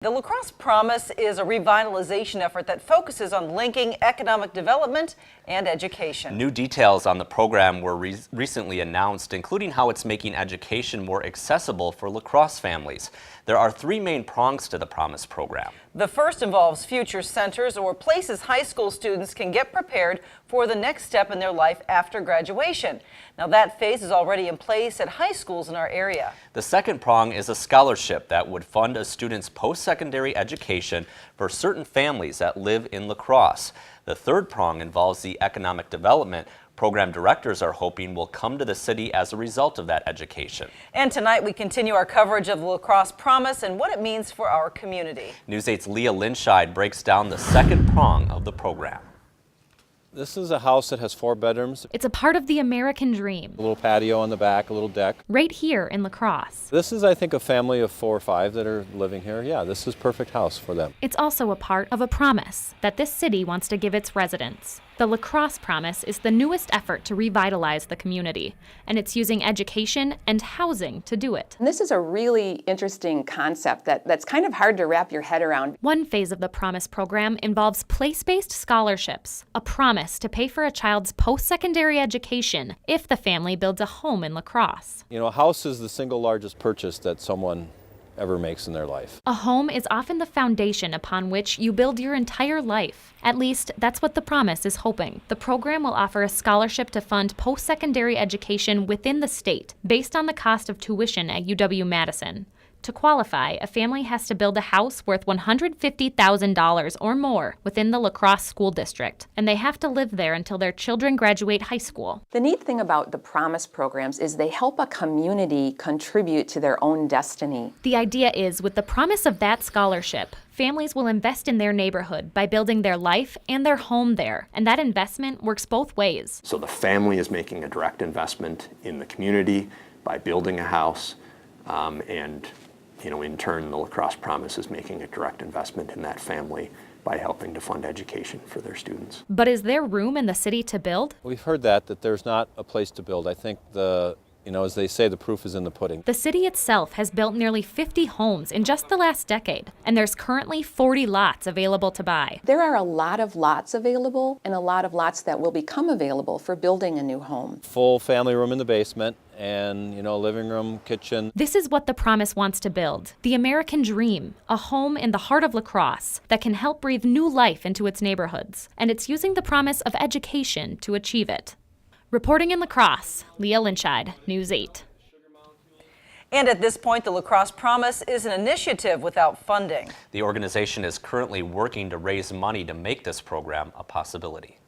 The Crosse Promise is a revitalization effort that focuses on linking economic development and education. New details on the program were recently announced, including how it's making education more accessible for La Crosse families. There are three main prongs to the Promise program. The first involves future centers or places high school students can get prepared for the next step in their life after graduation. Now that phase is already in place at high schools in our area. The second prong is a scholarship that would fund a student's post-secondary education for certain families that live in La Crosse. The third prong involves the economic development. Program directors are hoping will come to the city as a result of that education. And tonight we continue our coverage of the La Crosse Promise and what it means for our community. News 8's Leah Linscheid breaks down the second prong of the program. This is a house that has 4 bedrooms. It's a part of the American dream. A little patio on the back, a little deck. Right here in La Crosse. This is, I think, a family of 4 or 5 that are living here. Yeah, this is a perfect house for them. It's also a part of a promise that this city wants to give its residents. The La Crosse Promise is the newest effort to revitalize the community, and it's using education and housing to do it. And this is a really interesting concept that's kind of hard to wrap your head around. One phase of the Promise program involves place-based scholarships, a promise to pay for a child's post-secondary education if the family builds a home in La Crosse. You know, a house is the single largest purchase that someone ever makes in their life. A home is often the foundation upon which you build your entire life. At least, that's what the Promise is hoping. The program will offer a scholarship to fund post-secondary education within the state, based on the cost of tuition at UW-Madison. To qualify, a family has to build a house worth $150,000 or more within the La Crosse School District, and they have to live there until their children graduate high school. The neat thing about the Promise programs is they help a community contribute to their own destiny. The idea is, with the promise of that scholarship, families will invest in their neighborhood by building their life and their home there, and that investment works both ways. So the family is making a direct investment in the community by building a house, and in turn, the La Crosse Promise is making a direct investment in that family by helping to fund education for their students. But is there room in the city to build? We've heard that there's not a place to build. I think as they say, the proof is in the pudding. The city itself has built nearly 50 homes in just the last decade, and there's currently 40 lots available to buy. There are a lot of lots available and a lot of lots that will become available for building a new home. Full family room in the basement and, living room, kitchen. This is what the Promise wants to build. The American dream, a home in the heart of La Crosse that can help breathe new life into its neighborhoods. And it's using the promise of education to achieve it. Reporting in La Crosse, Leah Linscheid, News 8. And at this point, the La Crosse Promise is an initiative without funding. The organization is currently working to raise money to make this program a possibility.